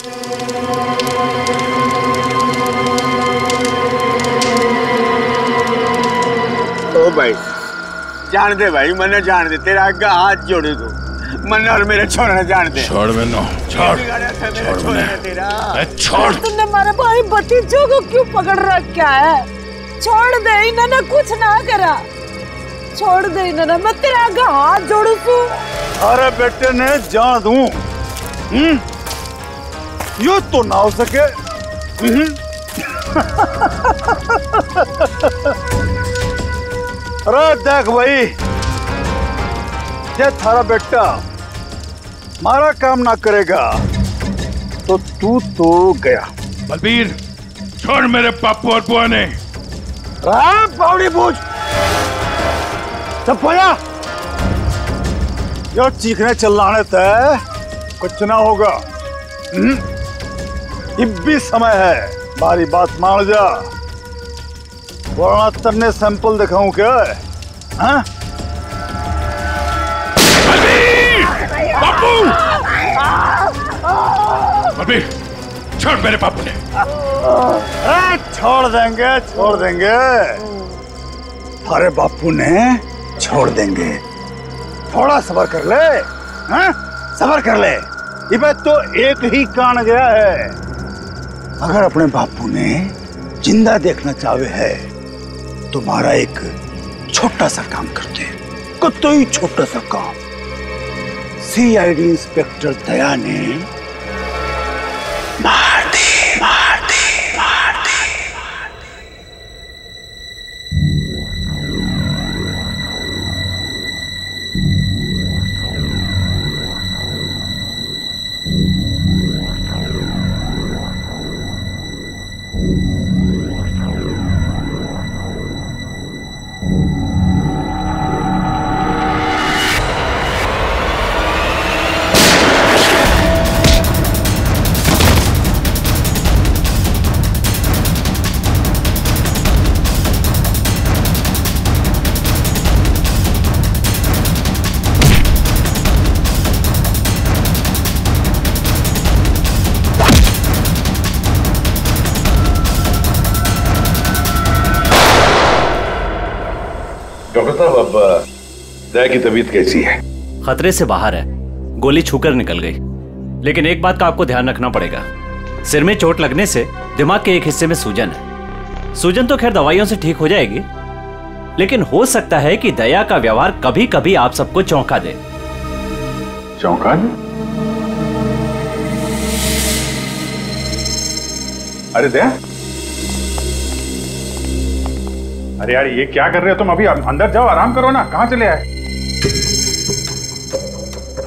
ओ भाई जान दे भाई, मने जान दे, तेरा आगे हाथ जोड़े दो, मन्ना और मेरे छोड़ना जान दे। छोड़ मैंने, छोड़ छोड़। तुमने हमारे भाई भतीजों को क्यों पकड़ रखा है? छोड़ दे, इन्होंने कुछ ना करा, छोड़ दे इन्होंने, मैं तेरे आगे हाथ जोड़ू तू। अरे बेटे ने जान दूं, यो तो ना हो सके। अरे देख भाई, ये थारा बेटा हमारा काम ना करेगा तो तू तो गया। बलबीर छोड़ मेरे पापू और बुआ ने। पावड़ी पूछ चप्पया, यो चीखने चिल्लाने तय कुछ ना होगा। अब भी समय है, हमारी बात मान जा, वरना तन्ने सैंपल दिखाऊं क्या? हाँ? पापू! बलबीर छोड़ मेरे पापू ने। छोड़ देंगे, छोड़ देंगे, अरे बापू ने छोड़ देंगे, थोड़ा सब्र कर ले। हाँ? सब्र कर ले, ये तो एक ही कान गया है। अगर अपने बापू ने जिंदा देखना चाहे है, तुम्हारा एक छोटा सा काम करते, कोई छोटा सा काम। सीआईडी इंस्पेक्टर दया ने मार दी, मार दी, मार दी। डॉक्टर साहब अब दया की तबीयत कैसी है? खतरे से बाहर है, गोली छूकर निकल गई, लेकिन एक बात का आपको ध्यान रखना पड़ेगा, सिर में चोट लगने से दिमाग के एक हिस्से में सूजन है। सूजन तो खैर दवाइयों से ठीक हो जाएगी, लेकिन हो सकता है कि दया का व्यवहार कभी कभी आप सबको चौंका दे। चौंका दे? अरे दया, अरे यार ये क्या कर रहे हो तुम? अभी अंदर जाओ, आराम करो ना, कहाँ चले आए?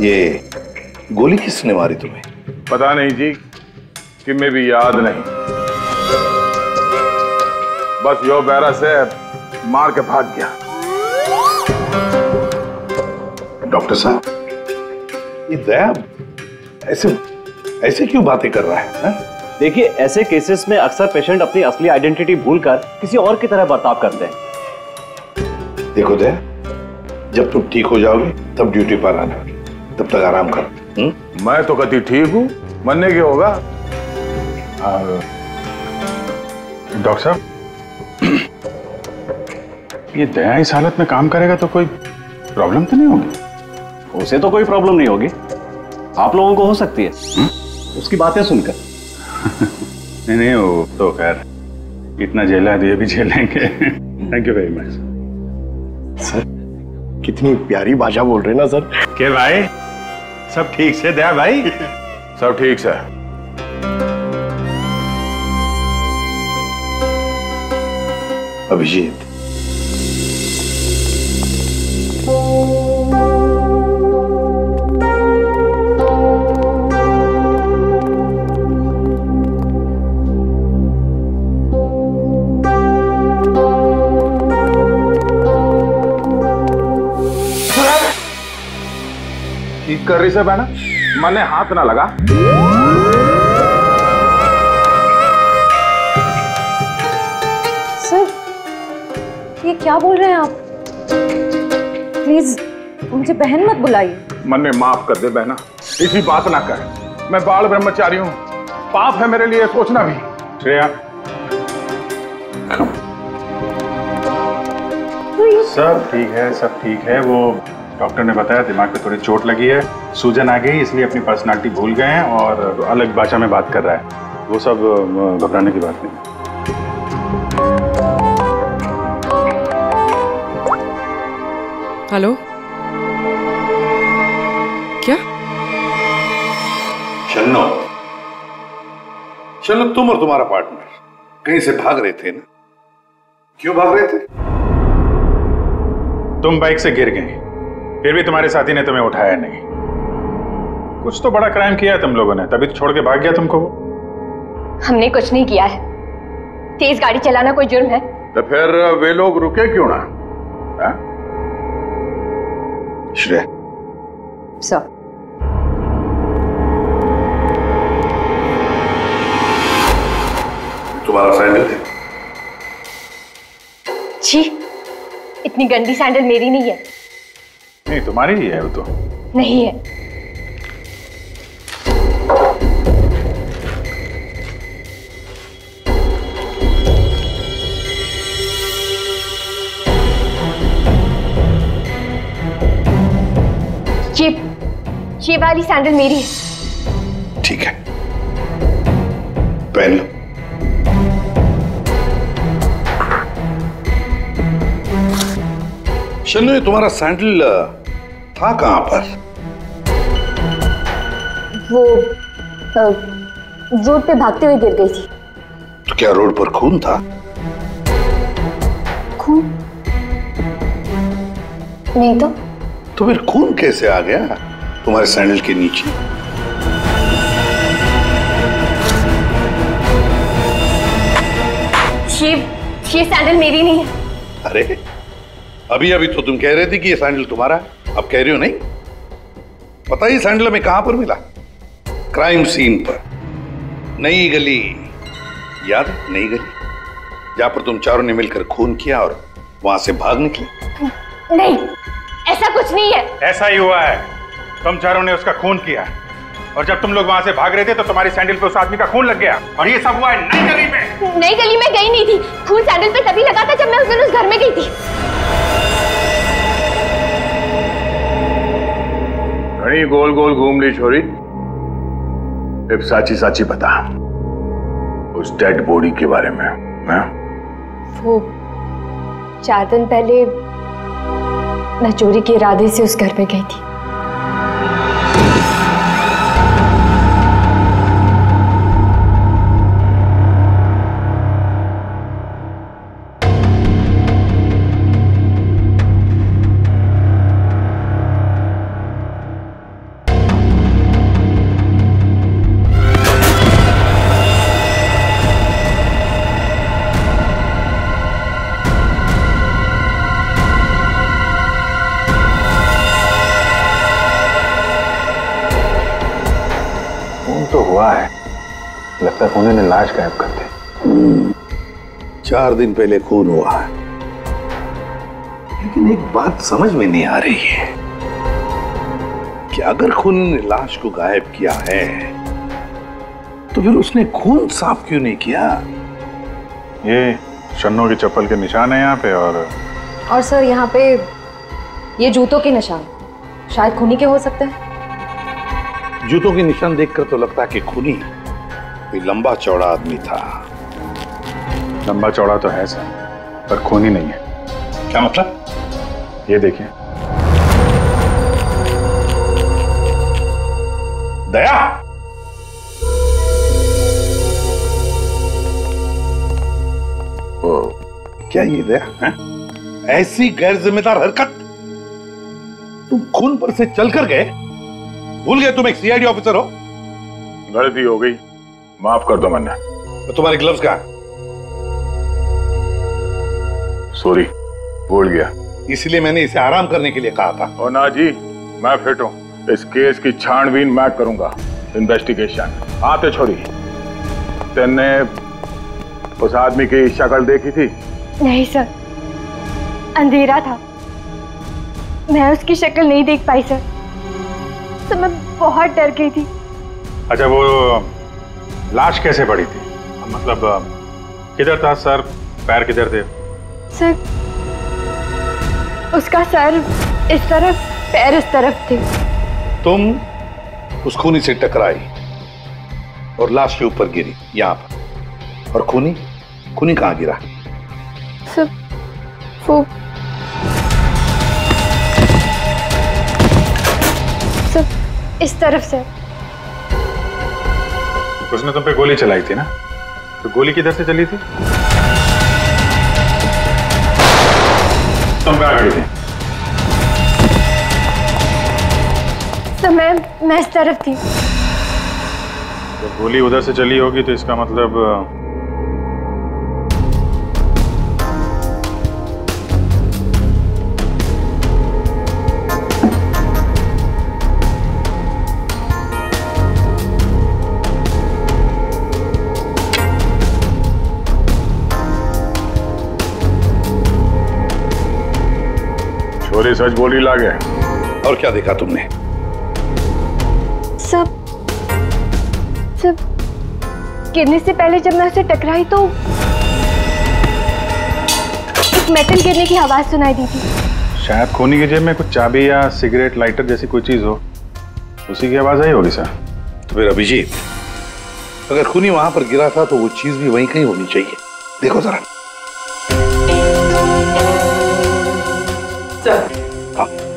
ये गोली किसने मारी तुम्हें? पता नहीं जी, कि मैं भी याद नहीं, बस यो बैरा से मार के भाग गया। डॉक्टर साहब, ये दया ऐसे ऐसे क्यों बातें कर रहा है? देखिए, ऐसे केसेस में अक्सर पेशेंट अपनी असली आइडेंटिटी भूलकर किसी और की तरह बर्ताव करते हैं। देखो दया, जब तुम ठीक हो जाओगे तब ड्यूटी पर आना, तब तक आराम कर। मैं तो कभी ठीक हूँ, मरने के होगा। डॉक्टर साहब, ये दया इस हालत में काम करेगा तो कोई प्रॉब्लम तो नहीं होगी? उसे तो कोई प्रॉब्लम नहीं होगी, आप लोगों को हो सकती है उसकी बातें सुनकर। नहीं नहीं, वो तो खैर इतना झेला है तो ये भी झेलेंगे। Thank you very much sir. कितनी प्यारी भाषा बोल रहे हैं ना सर। के भाई सब ठीक से? दया भाई सब ठीक से? अभिजीत, ठीक कर रही से बहना, मने हाथ ना लगा। सर, ये क्या बोल रहे हैं आप? प्लीज मुझे बहन मत बुलाइए। मन में माफ कर दे बहना, इसी बात ना कर। मैं बाल ब्रह्मचारी हूँ, पाप है मेरे लिए सोचना भी। श्रेया, सब ठीक है, सब ठीक है। वो डॉक्टर ने बताया दिमाग पे थोड़ी चोट लगी है, सूजन आ गई, इसलिए अपनी पर्सनालिटी भूल गए हैं और अलग भाषा में बात कर रहा है। वो सब घबराने की बात नहीं। हेलो, क्या? शन्नो, शन्नो, तुम और तुम्हारा पार्टनर कहीं से भाग रहे थे ना? क्यों भाग रहे थे? तुम बाइक से गिर गए, फिर भी तुम्हारे साथी ने तुम्हें उठाया नहीं। कुछ तो बड़ा क्राइम किया है तुम लोगों ने, तभी तो छोड़ के भाग गया तुमको वो। हमने कुछ नहीं किया है। तेज गाड़ी चलाना कोई जुर्म है? तो फिर वे लोग रुके क्यों ना? श्रेया, सर, तुम्हारा सैंडल है? छी, इतनी गंदी सैंडल मेरी नहीं है। नहीं, तुम्हारी ही है वो तो। नहीं है। ये वाली सैंडल मेरी है। ठीक है, पहन लो। शन्नु, ये तुम्हारा सैंडल था कहां पर? वो रोड पे भागते हुए गिर गई थी। तो क्या रोड पर खून था? खून? नहीं तो फिर खून कैसे आ गया तुम्हारे सैंडल के नीचे? ये सैंडल मेरी नहीं है। अरे, अभी अभी तो तुम कह रहे थे कि ये सैंडल तुम्हारा है, अब कह रहे हो नहीं? पता ही सैंडल हमें कहां पर मिला? क्राइम सीन पर, नई गली, याद है? नई गली, जहां पर तुम चारों ने मिलकर खून किया और वहां से भाग निकले। नहीं, ऐसा कुछ नहीं है। ऐसा ही हुआ है, तुम चारों ने उसका खून किया और जब तुम लोग वहां से भाग रहे थे तो तुम्हारी सैंडल पे उस आदमी का खून लग गया और ये सब हुआ है नई गली में। नई गली में गई नहीं थी, खून सैंडल पे तभी लगा था जब मैं उस दिन उस घर में गई थी। घड़ी गोल गोल घूम ली छोरी, अब साची साची बता उस डेड बॉडी के बारे में। वो 4 दिन पहले मैं चोरी के इरादे से उस घर में गई थी। तो हुआ है, लगता है खूनी ने लाश गायब कर दी। 4 दिन पहले खून हुआ है, लेकिन एक बात समझ में नहीं आ रही है कि अगर खूनी ने लाश को गायब किया है तो फिर उसने खून साफ क्यों नहीं किया? ये शन्नो की चप्पल के निशान है यहाँ पे और सर यहाँ पे ये जूतों के निशान शायद खूनी के हो सकते हैं। जूतों के निशान देखकर तो लगता है कि खूनी कोई लंबा चौड़ा आदमी था। लंबा चौड़ा तो है सर, पर खूनी नहीं है। क्या मतलब? ये देखिए। दया, क्या ये दया है? ऐसी गैर जिम्मेदार हरकत? तुम खून पर से चलकर गए, भूल गए तुम एक सीआईडी ऑफिसर हो? गलती हो गई, माफ कर दो मैंने। तो तुम्हारे ग्लव्स कहाँ? सॉरी, भूल गया। इसलिए मैंने इसे आराम करने के लिए कहा था। ओ ना जी, मैं फिट हूँ, इस केस की छानबीन मैं करूंगा, इन्वेस्टिगेशन। आते छोरी, तेने उस आदमी की शक्ल देखी थी? नहीं सर, अंधेरा था, मैं उसकी शक्ल नहीं देख पाई सर, तो मैं बहुत डर गई थी। अच्छा, वो लाश कैसे पड़ी थी? मतलब किधर था सर, पैर किधर थे? सर, उसका सर इस तरफ, पैर इस तरफ थे। तुम उस खूनी से टकराई और लाश के ऊपर गिरी यहाँ पर। और खूनी कहाँ गिरा? सर, वो सब इस तरफ से। उसने तुम पे गोली चलाई थी ना, तो गोली किधर से चली थी? तुम कहाँ खड़ी थी? सर, मैं इस तरफ थी। तो गोली उधर से चली होगी तो इसका मतलब छोरी सच बोली लागे। और क्या देखा तुमने? सब गिरने से पहले जब मैं उसे टकराई तो एक मेटल गिरने की आवाज सुनाई दी थी। शायद खूनी की जेब में कुछ चाबी या सिगरेट लाइटर जैसी कोई चीज हो, उसी की आवाज आई होगी सर। तो फिर अभिजीत, अगर खूनी वहां पर गिरा था तो वो चीज भी वहीं कहीं होनी चाहिए। देखो जरा।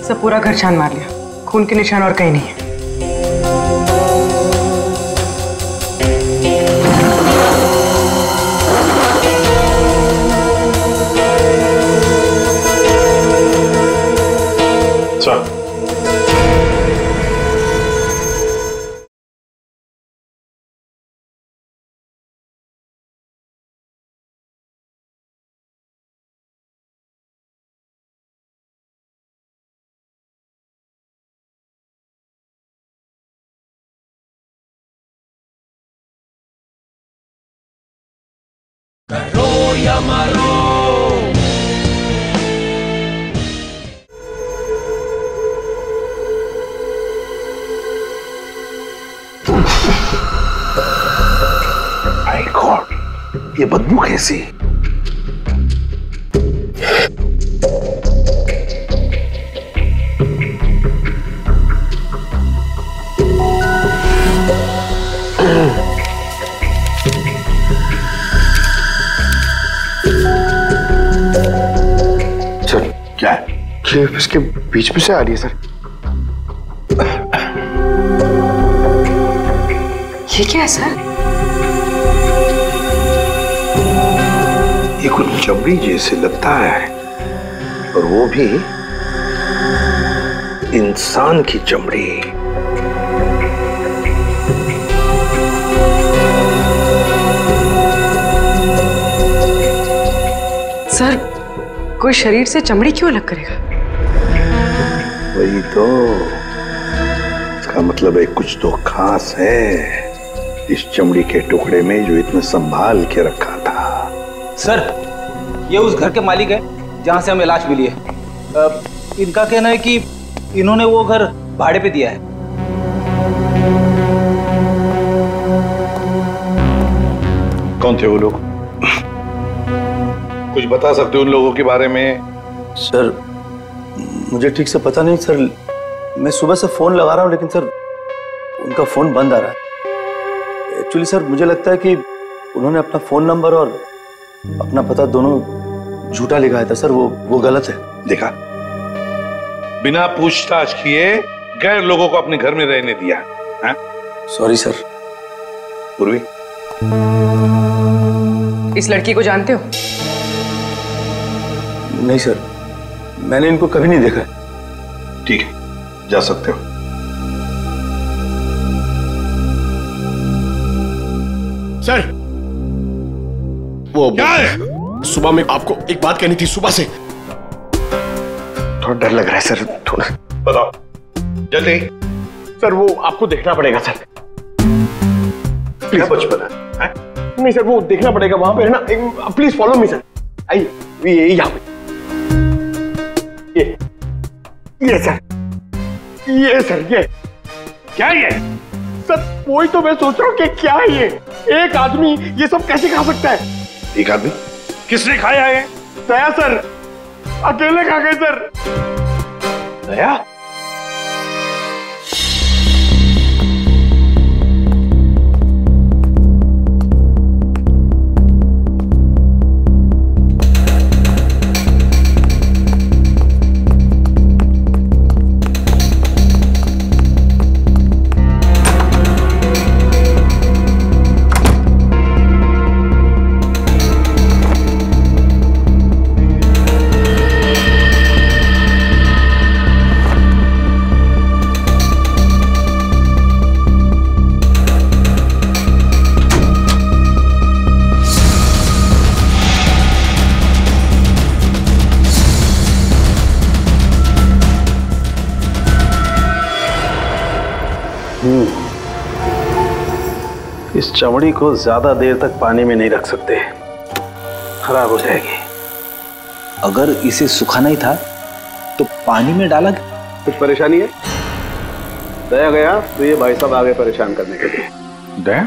सब पूरा घर छान मार लिया, खून के निशान और कहीं नहीं है। माय गॉड, ये बदबू कैसी? सर क्या है? ये इसके बीच में से आ रही है सर। ये क्या है सर? ये कुछ चमड़ी जैसे लगता है, और वो भी इंसान की चमड़ी। सर, कोई शरीर से चमड़ी क्यों अलग करेगा? वही तो, इसका मतलब है कुछ तो खास है इस चमड़ी के टुकड़े में जो इतना संभाल के रखा था। सर, ये उस घर के मालिक है जहां से हमें लाश मिली है। इनका कहना है कि इन्होंने वो घर भाड़े पे दिया है। कौन थे वो लोग? कुछ बता सकते हो उन लोगों के बारे में? सर, मुझे ठीक से पता नहीं सर। मैं सुबह से फोन लगा रहा हूँ लेकिन सर उनका फोन बंद आ रहा है। एक्चुअली सर मुझे लगता है कि उन्होंने अपना फोन नंबर और अपना पता दोनों झूठा लिखाया था सर। वो गलत है। देखा, बिना पूछताछ किए गैर लोगों को अपने घर में रहने दिया है? Sorry sir. पूर्वी, इस लड़की को जानते हो? नहीं सर, मैंने इनको कभी नहीं देखा। ठीक है, जा सकते हो। सर, वो क्या है? सुबह में आपको एक बात कहनी थी। सुबह से थोड़ा डर लग रहा है सर। थोड़ा बताओ जल्दी। सर, वो आपको देखना पड़ेगा सर। क्या बचपन है? नहीं सर, वो देखना पड़ेगा वहां पे है ना। Please follow me sir. आइए, ये यहाँ पे। ये सर, ये सर, ये क्या है? ये सर, वही तो मैं सोच रहा हूँ कि क्या है ये। एक आदमी ये सब कैसे खा सकता है? एक आदमी? किसने खाया है? दया सर, अकेले खा गए सर। दया? इस चमड़ी को ज्यादा देर तक पानी में नहीं रख सकते, खराब हो जाएगी। अगर इसे सुखाना ही था तो पानी में डाला। कुछ परेशानी है? दया गया तो ये भाई साहब आगे परेशान करने के लिए। दया?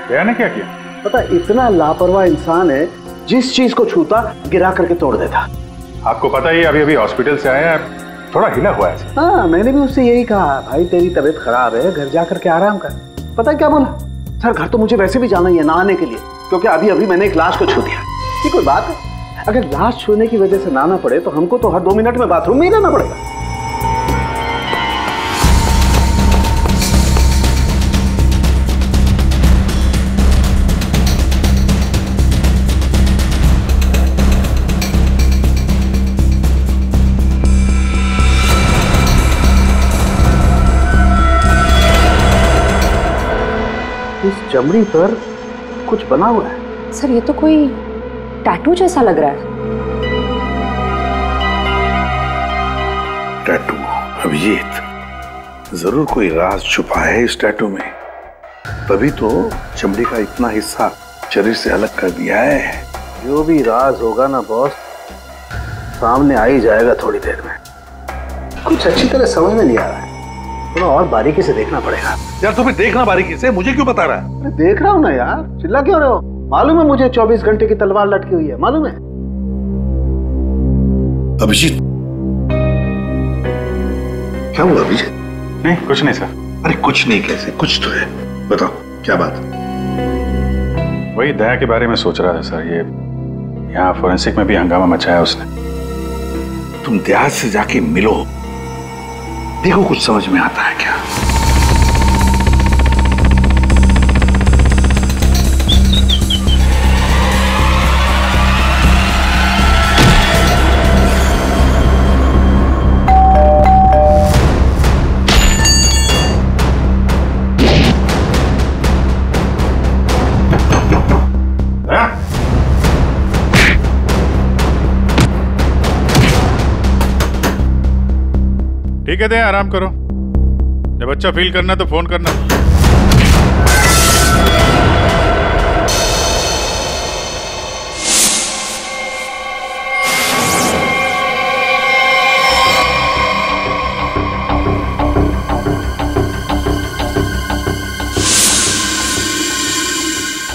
दया ने क्या किया? पता, इतना लापरवाह इंसान है, जिस चीज को छूता गिरा करके तोड़ देता। आपको पता ही अभी अभी हॉस्पिटल से आया, थोड़ा हिला हुआ है। हाँ, मैंने भी उससे यही कहा, भाई तेरी तबीयत खराब है, घर जा करके आराम कर। पता है क्या बोला? सर घर तो मुझे वैसे भी जाना ही है नहाने के लिए, क्योंकि अभी अभी मैंने एक लाश को छू दिया। ये कोई बात है? अगर लाश छूने की वजह से नहाना पड़े तो हमको तो हर 2 मिनट में बाथरूम में ही रहना पड़ेगा। इस चमड़ी पर कुछ बना हुआ है। सर ये तो कोई टैटू जैसा लग रहा है। टैटू? अभिजीत, जरूर कोई राज छुपा है इस टैटू में, तभी तो चमड़ी का इतना हिस्सा शरीर से अलग कर दिया है। जो भी राज होगा ना बॉस, सामने आ ही जाएगा थोड़ी देर में। कुछ अच्छी तरह समझ में नहीं आ रहा है, थोड़ा और बारीकी से देखना पड़ेगा। यार तुम्हें देखना बारीकी से, मुझे क्यों बता रहा है? अरे देख रहा हूँ ना यार, चिल्ला क्यों रहे हो? मालूम है मुझे 24 घंटे की तलवार लटकी हुई है, मालूम है। अभिजीत, क्या हुआ अभिजीत? नहीं कुछ नहीं सर। अरे कुछ नहीं कैसे? कुछ तो है, बताओ क्या बात? वही दया के बारे में सोच रहा था सर। ये यहाँ फोरेंसिक में भी हंगामा मचाया उसने। तुम दया से जाके मिलो, देखो कुछ समझ में आता है क्या। ठीक है दे, आराम करो। जब अच्छा फील करना तो फोन करना।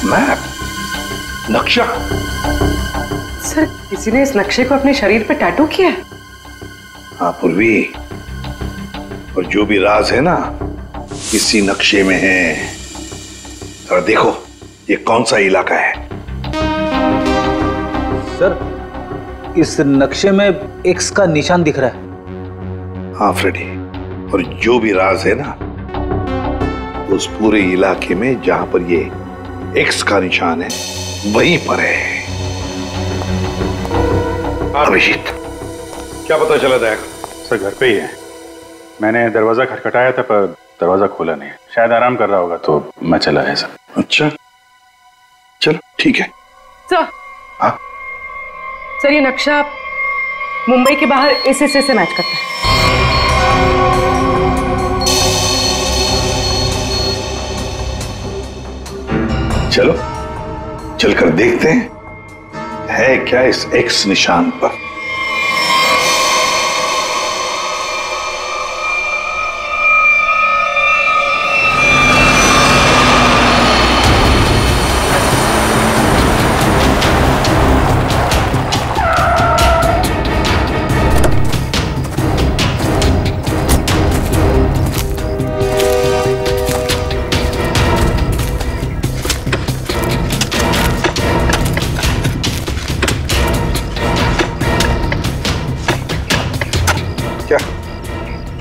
मैप? नक्शा? सर किसी ने इस नक्शे को अपने शरीर पे टैटू किया है? हाँ पूर्वी, और जो भी राज है ना इसी नक्शे में है। और देखो ये कौन सा इलाका है। सर इस नक्शे में एक्स का निशान दिख रहा है। हाँ फ्रेडी, और जो भी राज है ना उस पूरे इलाके में जहां पर ये एक्स का निशान है वहीं पर है। अभिजीत, क्या पता चला दया? सर घर पे ही है। मैंने दरवाजा खटखटाया था पर दरवाजा खोला नहीं। शायद आराम कर रहा होगा तो मैं चला है सर। अच्छा चलो ठीक है। सर, हाँ सर ये नक्शा मुंबई के बाहर इस हिस्से से मैच करता है। चलो चलकर देखते हैं है क्या इस एक्स निशान पर।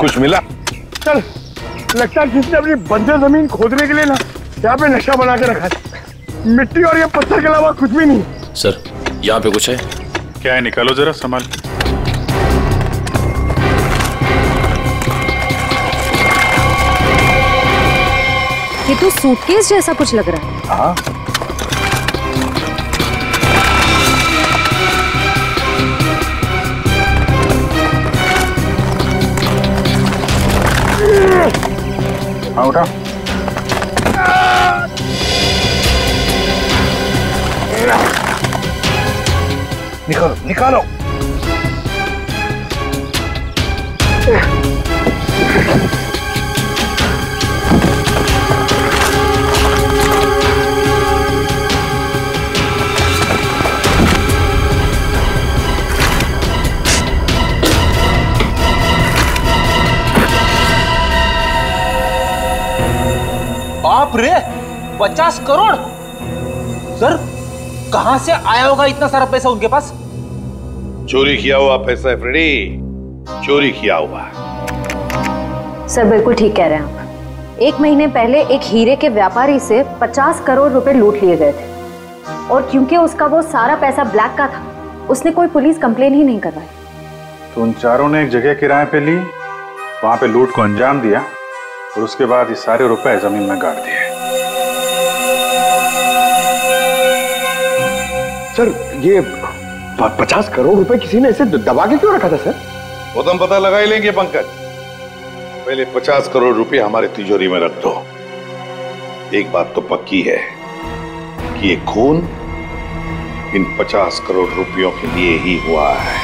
कुछ मिला? चल, लगता है किसने अपनी बंजर जमीन खोदने के लिए ना यहाँ पे नक्शा बना के रखा है। मिट्टी और ये पत्थर के अलावा कुछ भी नहीं। सर, यहाँ पे कुछ है? क्या है, निकालो जरा, संभाल। ये तो सूटकेस जैसा कुछ लग रहा है। हाँ, हाँ उठा। निकालो निकालो। बाप रे, 50 करोड़! सर, कहां से आया होगा इतना सारा पैसा उनके पास? चोरी किया हुआ पैसा है फ्रेडी, चोरी किया हुआ। सर बिल्कुल ठीक कह रहे हैं आप। 1 महीने पहले एक हीरे के व्यापारी से 50 करोड़ रुपए लूट लिए गए थे, और क्योंकि उसका वो सारा पैसा ब्लैक का था, उसने कोई पुलिस कंप्लेन ही नहीं करवाई। तो उन चारों ने एक जगह किराए पे ली, वहां पे लूट को अंजाम दिया, और उसके बाद ये सारे रुपए जमीन में गाड़ दिए। सर, ये 50 करोड़ रुपए किसी ने ऐसे दबा के क्यों रखा था सर? वो तो हम पता लगा ही लेंगे पंकज। पहले 50 करोड़ रुपए हमारे तिजोरी में रख दो। एक बात तो पक्की है कि ये खून इन 50 करोड़ रुपयों के लिए ही हुआ है।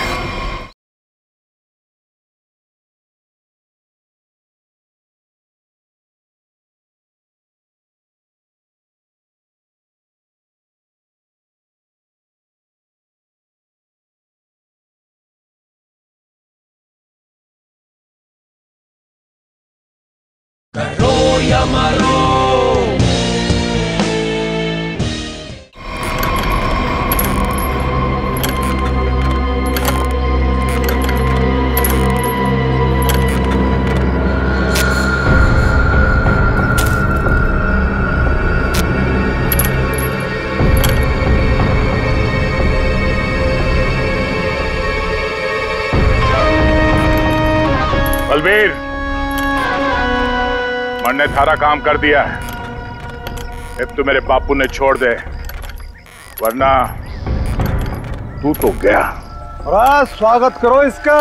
बलबीर, मन ने थारा काम कर दिया है। अब तो मेरे बापू ने छोड़ दे, वरना तू तो गया। स्वागत करो इसका।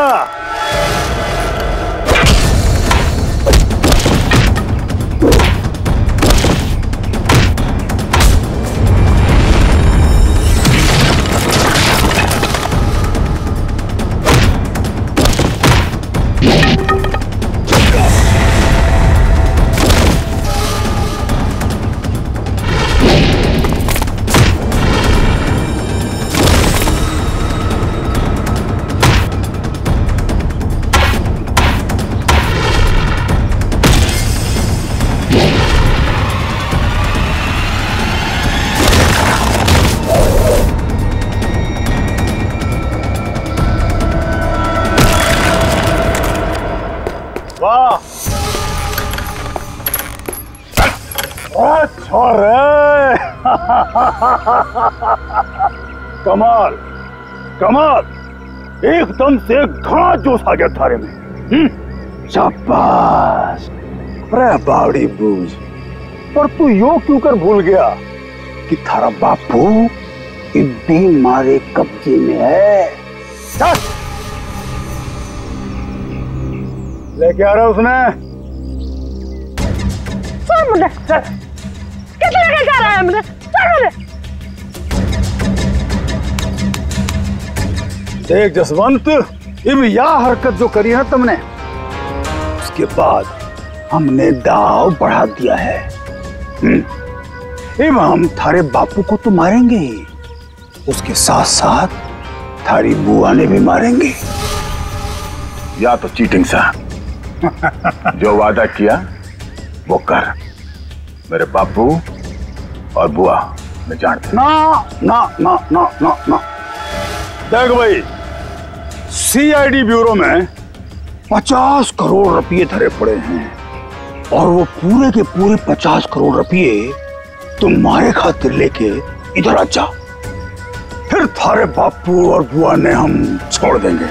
कमाल कमाल, एकदम से घाट जोश आ गया थारे में। शाबाश। अरे बावड़ी बूझ, पर तू यो क्यों कर भूल गया कि थारा बापू इब्बी मारे कब्जे में है। चल लेके आ रहा उसने। मुझे कितने लेके जा रहा है मुझे? देख जसवंत, इब यह हरकत जो करी है तुमने, उसके बाद हमने दाव बढ़ा दिया है। इब हम थारे बापू को तो मारेंगे ही, उसके साथ साथ थारी बुआ ने भी मारेंगे। या तो चीटिंग सा जो वादा किया वो कर। मेरे बापू और बुआ मैं जानता। ना ना ना ना ना ना। देख भाई, सीआईडी ब्यूरो में 50 करोड़ रुपये धरे पड़े हैं और वो पूरे के पूरे 50 करोड़ रुपये तुम्हारे खातिर लेके इधर आ जा, फिर थारे बापू और बुआ ने हम छोड़ देंगे।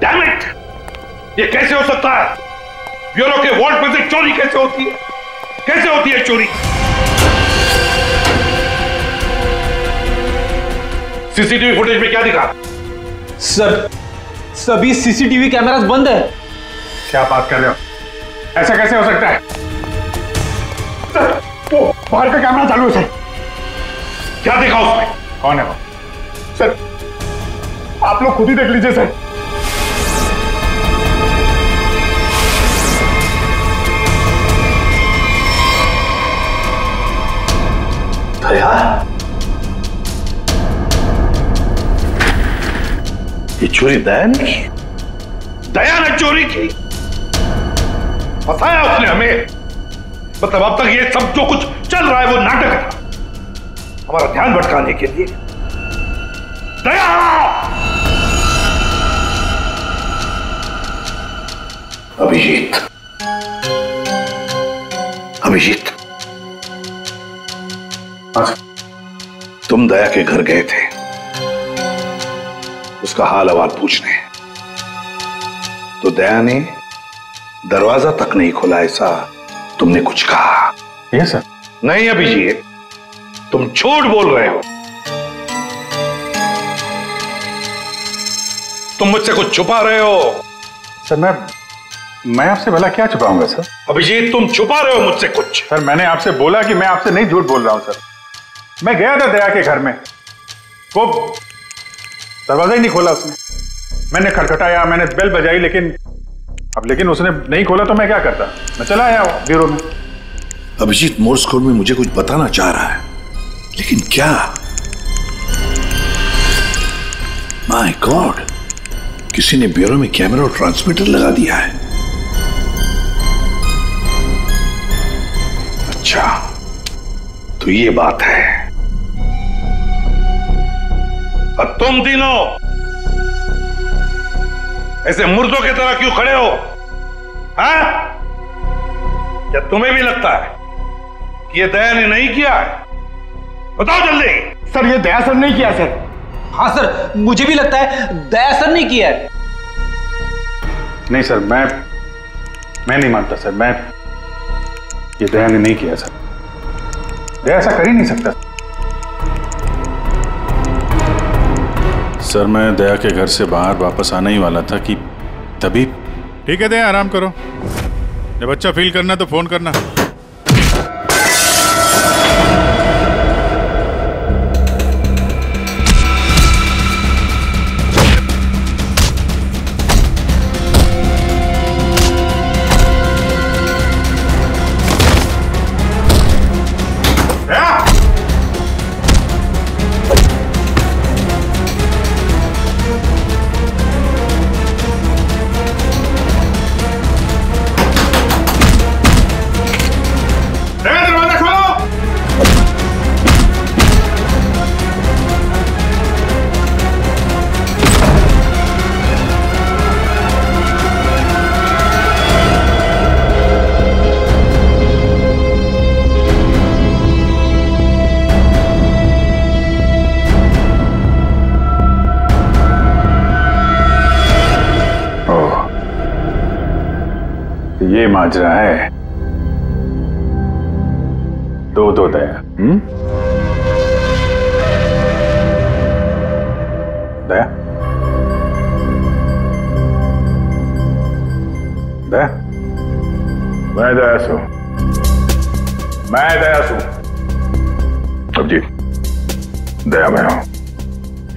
Damn it! ये कैसे हो सकता है? ब्यूरो के वार्ड में से चोरी कैसे होती है? कैसे होती है चोरी? सीसीटीवी फुटेज में क्या दिखा? सर, सभी सीसीटीवी कैमरास बंद है। क्या बात कर रहे हो? ऐसा कैसे हो सकता है? सर, वो बाहर का कैमरा चालू है सर। क्या देखा उसमें? कौन है वो? सर, आप लोग खुद ही देख लीजिए सर। दया? ये चोरी दया ने की? दया ने चोरी की? फंसाया उसने हमें। मतलब अब तक ये सब जो कुछ चल रहा है वो नाटक था, हमारा ध्यान भटकाने के लिए। दया! अभिजीत, अभिजीत, तुम दया के घर गए थे उसका हाल अहवाल पूछने, तो दया ने दरवाजा तक नहीं खोला, ऐसा तुमने कुछ कहा? Yes sir. नहीं अभिजीत, तुम झूठ बोल रहे हो। तुम मुझसे कुछ छुपा रहे हो। सर मैं आपसे भला क्या छुपाऊंगा सर? अभिजीत, तुम छुपा रहे हो मुझसे कुछ। सर मैंने आपसे बोला कि मैं आपसे नहीं झूठ बोल रहा हूं सर। मैं गया था दया के घर में, वो दरवाजा ही नहीं खोला उसने। मैंने खटखटाया, मैंने बेल बजाई, लेकिन उसने नहीं खोला तो मैं क्या करता? मैं चला आया ब्यूरो में। अभिजीत मोर्स कोड में मुझे कुछ बताना चाह रहा है, लेकिन क्या? माय गॉड, किसी ने ब्यूरो में कैमरा और ट्रांसमीटर लगा दिया है। अच्छा, तो ये बात है। और तुम तीनों ऐसे मुर्दों की तरह क्यों खड़े हो? हाँ? क्या तुम्हें भी लगता है कि ये दया ने नहीं किया है? बताओ जल्दी। सर, ये दया सर नहीं किया सर। हाँ सर, मुझे भी लगता है दया सर नहीं किया है। नहीं सर, मैं नहीं मानता सर। ये दया ने नहीं किया सर। दया ऐसा कर ही नहीं सकता सर। मैं दया के घर से बाहर वापस आने ही वाला था कि तभी। ठीक है दया, आराम करो। जब अच्छा फील करना तो फोन करना। ये माजरा है। दो दया। दया, दया, मैं दया सू। अब जी, दया मैं हूं।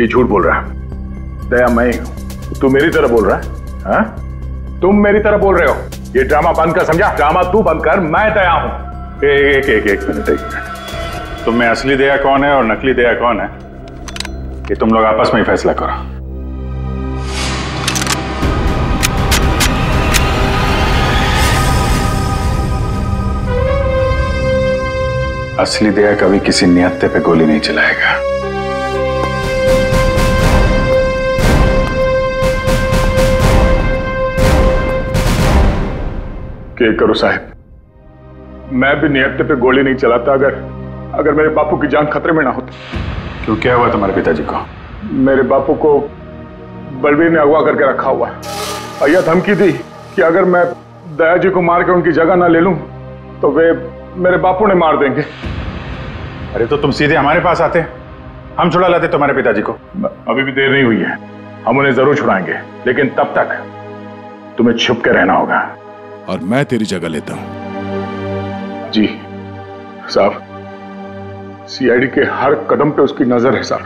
ये झूठ बोल रहा है। दया मैं ही हूं। तू मेरी तरह बोल रहा है? हाँ? तुम मेरी तरह बोल रहे हो। ये ड्रामा बंद कर, समझा? ड्रामा तू बंद कर, मैं दया हूं। एक मिनट। तुम में असली दया कौन है और नकली दया कौन है, ये तुम लोग आपस में ही फैसला करो। असली दया कभी किसी नियत्ते पे गोली नहीं चलाएगा। यकीन करो साहब, मैं भी नियत पे गोली नहीं चलाता अगर मेरे बापू की जान खतरे में ना होती। क्यों, क्या हुआ तुम्हारे पिताजी को? मेरे बापू को बलबीर ने अगवा करके रखा हुआ है और यह धमकी दी कि अगर मैं दया जी को मार के उनकी जगह ना ले लूं तो वे मेरे बापू ने मार देंगे। अरे तो तुम सीधे हमारे पास आते, हम छुड़ा लाते तुम्हारे पिताजी को। अभी भी देर नहीं हुई है, हम उन्हें जरूर छुड़ाएंगे, लेकिन तब तक तुम्हें छुप के रहना होगा। और मैं तेरी जगह लेता हूं। जी साहब, सीआईडी के हर कदम पे उसकी नजर है साहब।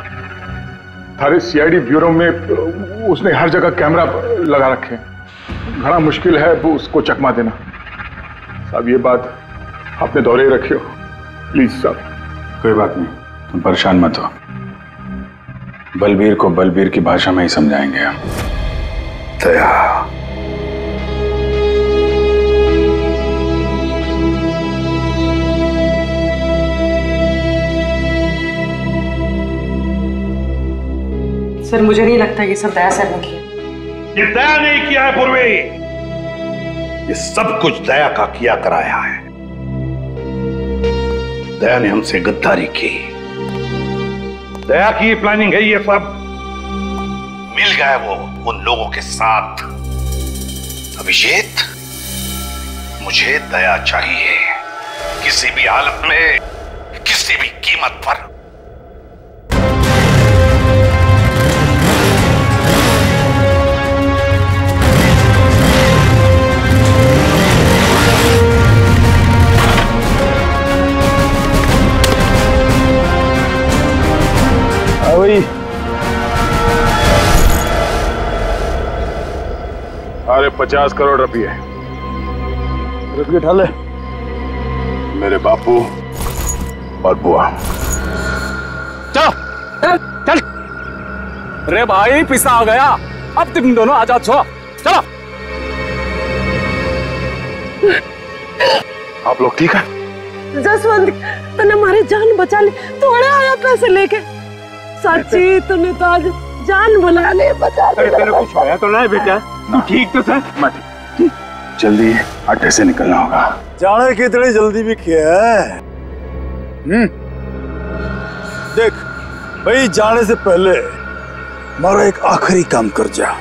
हमारे सीआईडी ब्यूरो में उसने हर जगह कैमरा लगा रखे हैं। घना मुश्किल है वो उसको चकमा देना। साहब ये बात अपने दौरे ही रखियो प्लीज साहब। कोई बात नहीं, तुम परेशान मत हो। बलबीर को बलबीर की भाषा में ही समझाएंगे हम। दया, सर मुझे नहीं लगता ये सब दया सर ने किया। ये दया नहीं किया है पूर्वी, ये सब कुछ दया का किया कराया है। दया ने हमसे गद्दारी की, दया की प्लानिंग है ये सब। मिल गए वो उन लोगों के साथ। अभिषेक, मुझे दया चाहिए, किसी भी हालत में, किसी भी कीमत पर। अरे 50 करोड़ रुपये उठा ले। मेरे बापू और बुआ। चल चल चल। अरे भाई पिसा आ गया, अब तुम दोनों आजाद छो। चलो। आप लोग ठीक है? जसवंत, तूने हमारी जान बचा ली, थोड़े आया पैसे लेके। सच्ची तूने तो आज जान बुला ले, बचा ले। तेरे कुछ आया तो नहीं बेटा? तू ठीक तो था? जल्दी अड्डे से निकलना होगा। जाने की इतनी जल्दी भी किया है? देख भाई, जाने से पहले मारा एक आखिरी काम कर जा।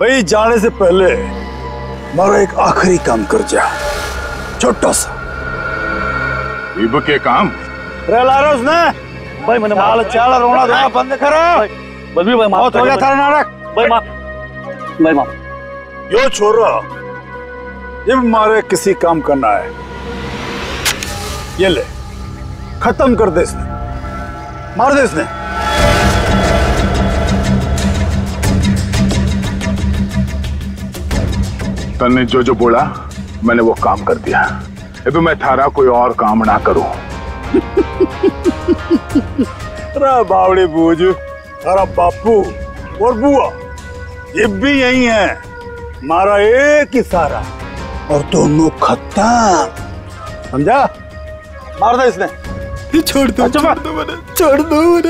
भाई जाने से पहले मारा एक आखिरी काम कर जा, छोटा सा। इब के काम ला रहा उसने भाई, मैंने चाल चाल रोना धोना बंद करो। बलबीर भाई बहुत हो गया थारा नाटक। भाई माफ। यो छोरा, ये मारे किसी काम करना है, ये ले खत्म कर दे इसने, मार दे इसने। तन्ने जो बोला मैंने वो काम कर दिया। अब मैं थारा कोई और काम ना करूं। बावड़ी बूझ, थारा बापू और बुआ ये भी यही है, मारा एक ही सारा और दोनों खत्म, समझा? मार दे इसने। छोड़ दो, अच्छा,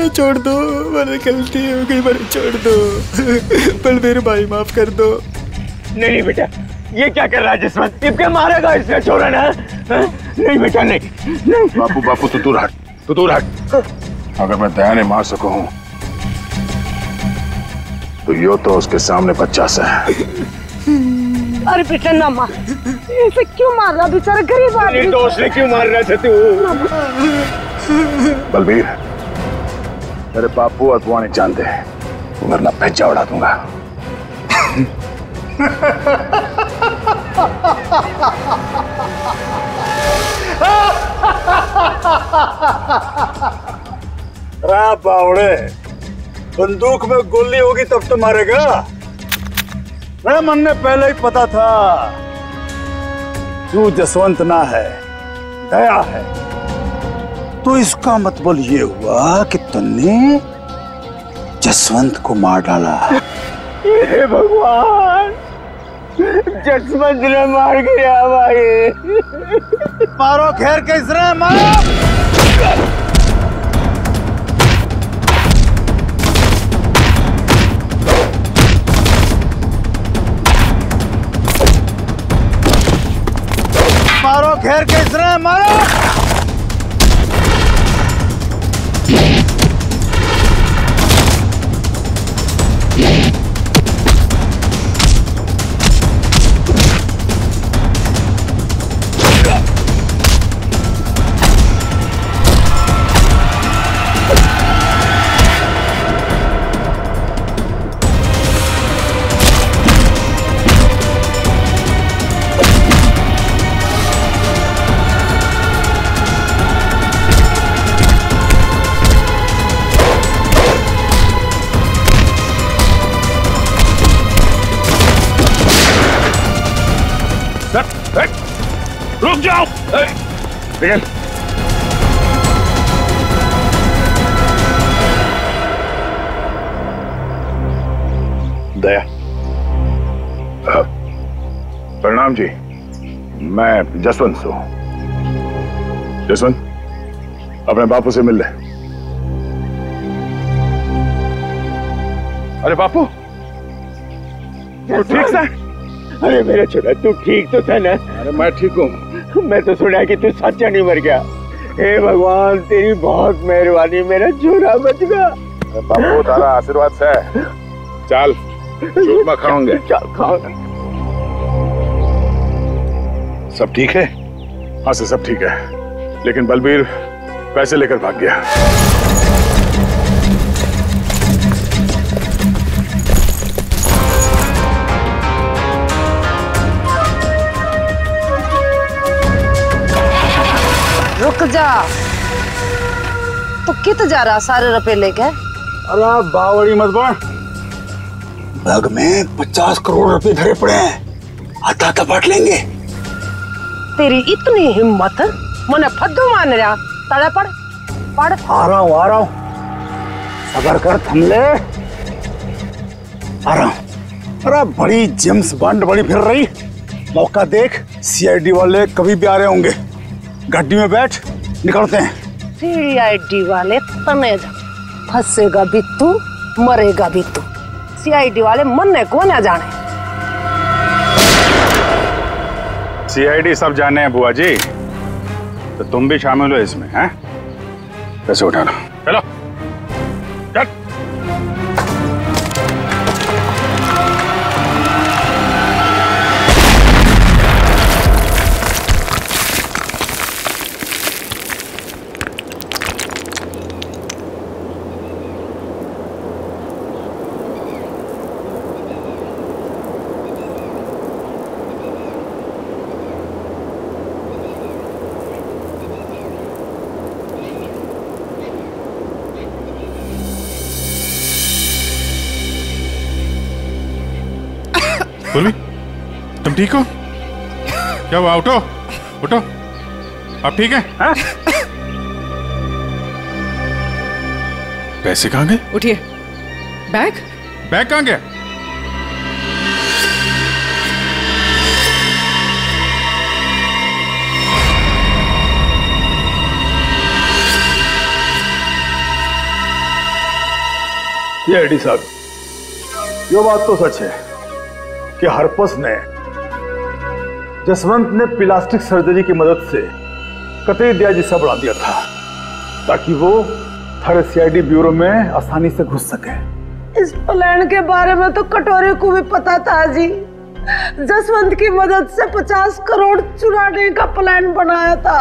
छोड़ दो, मैंने गलती हो गई, मैंने छोड़ दो। बलबीर भाई माफ कर दो। नहीं बेटा, ये क्या कर रहा है जसवंत? इबके मारेगा इसने, छोड़ा ना। नहीं बेटा, नहीं। बापू तू दूर हट, तू दूर हट। अगर मैं दया ने मार सकूं तो यो तो उसके सामने बच्चा सा है। अरे बेटा ना मार, इसे क्यों मार रहा? बेचारा गरीब आदमी। दोस्त ने क्यों मार रहा था तू? बलबीर, तेरे बापू और बुआ नहीं जानते, वरना भेजा उड़ा दूंगा। बावड़े, बंदूक में गोली होगी तब तो मारेगा। मन ने पहले ही पता था तू जसवंत ना है, दया है, तो इसका मतलब ये हुआ कि तुमने जसवंत को मार डाला। हे भगवान, जसवंत ने मार गिरा भाई। मारो घेर के इसने मारो। मारो घेर के इसने मारो। रुक जाओ। निकल। दया, प्रणाम जी, मैं जसवंत हूं। जसवंत, अपने बापू से मिल ले। अरे बापू, तू ठीक से? अरे मेरा छोरा, तू ठीक तो था ना? अरे मैं ठीक हूँ। मैं तो सुना कि तू सच्चा नहीं मर गया। हे भगवान, तेरी बहुत मेहरबानी, मेरा छोरा बच गया। बापू तारा आशीर्वाद से। चल चूरमा खाओगे? चल खाओ। सब ठीक है? हाँ सर, सब ठीक है, लेकिन बलबीर पैसे लेकर भाग गया। रुक जा, तो कित जा रहा सारे रुपए लेके? अरे बावड़ी मत बन, बैग में 50 करोड़ रुपए धरे पड़े हैं, आता आता बांट लेंगे। तेरी इतनी हिम्मत, मने फद्दू मान रहा? तड़े पड़ पड़। आ रहा हूँ, सबर कर, थम ले। आ रहा हूँ। अरे बड़ी जेम्स बॉन्ड बड़ी फिर रही, मौका देख, सीआईडी वाले कभी भी आ रहे होंगे। गाड़ी में बैठ, निकलते हैं। सीआईडी वाले तने फंसेगा भी तू, मरेगा भी तू। सीआईडी वाले मरने को ना जाने। सीआईडी सब जाने हैं बुआ जी, तो तुम भी शामिल हो इसमें, हैं? पैसे उठा लो, चलो चल। बोली, तुम ठीक हो? क्या हुआ? उठो उठो, आप ठीक हैं? हाँ? पैसे कहाँ गए? उठिए। बैग बैग कहाँ गया? ये एडी साहब, ये बात तो सच है कि हरपस ने जसवंत ने प्लास्टिक सर्जरी की मदद से कतई दिया जिस्सा बढ़ा दिया था ताकि वो थारे सीआईडी ब्यूरो में आसानी से घुस सके। इस प्लान के बारे में तो कटोरे को भी पता था जी। जसवंत की मदद से 50 करोड़ चुराने का प्लान बनाया था।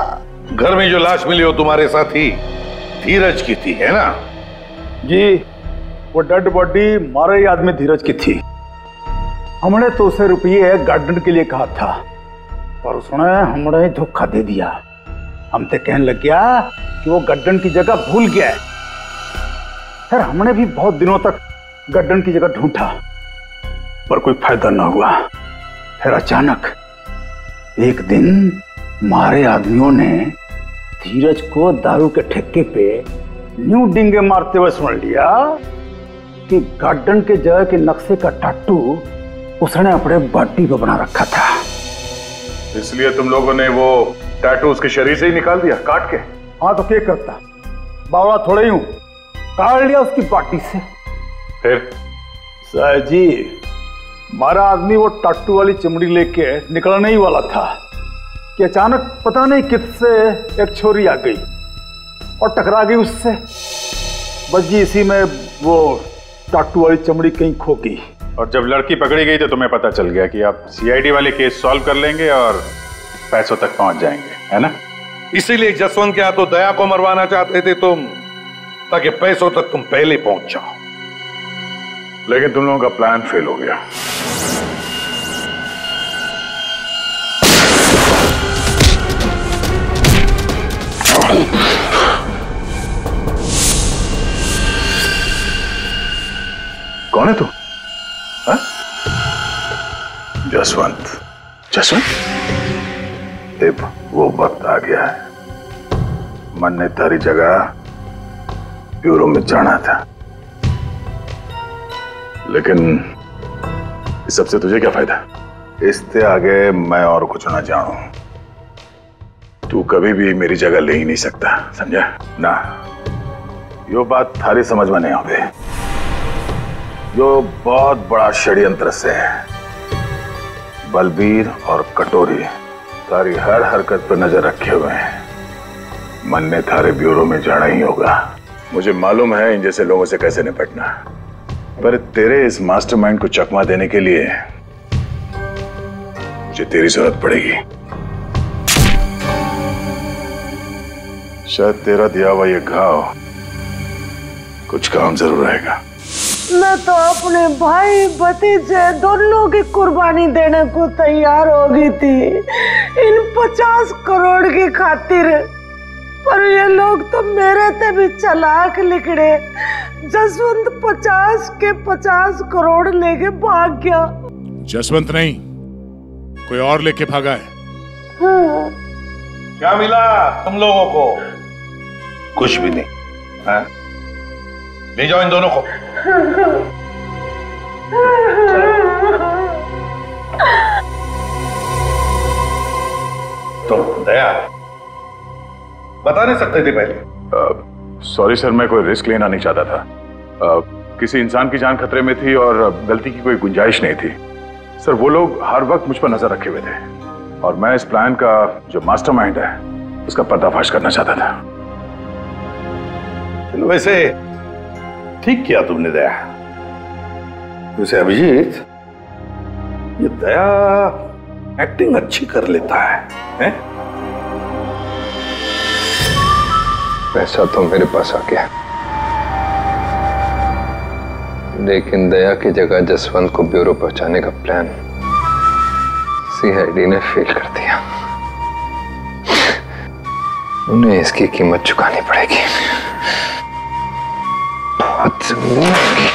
घर में जो लाश मिली हो तुम्हारे साथी धीरज की थी, है ना? जी, वो डेड बॉडी मारे ही आदमी धीरज की थी। हमने तो उसे रुपये गार्डन के लिए कहा था, पर उसने हमने धोखा दे दिया। हम तो कहने लग गया कि वो गार्डन की जगह भूल गया है। फिर हमने भी बहुत दिनों तक गार्डन की जगह ढूंढा, पर कोई फायदा ना हुआ। फिर अचानक एक दिन हमारे आदमियों ने धीरज को दारू के ठेके पे न्यू डिंगे मारते हुए सुन लिया कि गार्डन के जगह के नक्शे का टाटू उसने अपने बॉडी पे बना रखा था। इसलिए तुम लोगों ने वो टैटू उसके शरीर से ही निकाल दिया काट के? हाँ तो क्या करता, बावड़ा थोड़ा ही हूं, काट लिया उसकी बॉडी से। फिर साहब जी, हमारा आदमी वो टाटू वाली चमड़ी लेके निकलने ही वाला था कि अचानक पता नहीं किससे एक छोरी आ गई और टकरा गई उससे। बस जी इसी में वो टाटू वाली चमड़ी कहीं खो गई। और जब लड़की पकड़ी गई तो तुम्हें पता चल गया कि आप सीआईडी वाले केस सॉल्व कर लेंगे और पैसों तक पहुंच जाएंगे, है ना? इसीलिए जसवंत के हाथों दया को मरवाना चाहते थे तुम, ताकि पैसों तक तुम पहले पहुंच जाओ। लेकिन तुम लोगों का प्लान फेल हो गया। कौन है तू? हाँ? जसवंत। जसवंत, अब वो वक्त आ गया है। मन ने तारी जगह ब्यूरो में जाना था, लेकिन इस सबसे तुझे क्या फायदा? इससे आगे मैं और कुछ ना जाऊं। तू कभी भी मेरी जगह ले ही नहीं सकता, समझा ना? यो बात थारी समझ में नहीं आवे। यो बहुत बड़ा षड्यंत्र से है। बलबीर और कटोरी तारी हर हरकत पर नजर रखे हुए हैं। मन ने थारे ब्यूरो में जाना ही होगा। मुझे मालूम है इन जैसे लोगों से कैसे निपटना, पर तेरे इस मास्टरमाइंड को चकमा देने के लिए मुझे तेरी जरूरत पड़ेगी। शायद तेरा दिया हुआ ये घाव कुछ काम जरूर आएगा। मैं तो अपने भाई भतीजे दोनों की कुर्बानी देने को तैयार हो गई थी इन 50 करोड़ की खातिर, पर ये लोग तो मेरे से भी चालाक निकले। जसवंत 50 के 50 करोड़ लेके भाग गया। जसवंत नहीं, कोई और लेके भागा है। हाँ। क्या मिला तुम लोगों को? कुछ भी नहीं। हाँ? ले जाओ इन दोनों को। तो दया बता नहीं सकते थे पहले? सॉरी सर, मैं कोई रिस्क लेना नहीं चाहता था। किसी इंसान की जान खतरे में थी और गलती की कोई गुंजाइश नहीं थी। सर वो लोग हर वक्त मुझ पर नजर रखे हुए थे और मैं इस प्लान का जो मास्टरमाइंड है उसका पर्दाफाश करना चाहता था। चलो वैसे ठीक किया तुमने दया। वैसे अभिजीत, ये दया एक्टिंग अच्छी कर लेता है? पैसा तो मेरे पास आ गया, लेकिन दया की जगह जसवंत को ब्यूरो पहुंचाने का प्लान सीआईडी ने फेल कर दिया। उन्हें इसकी कीमत चुकानी पड़ेगी, बहुत ज़रूरी।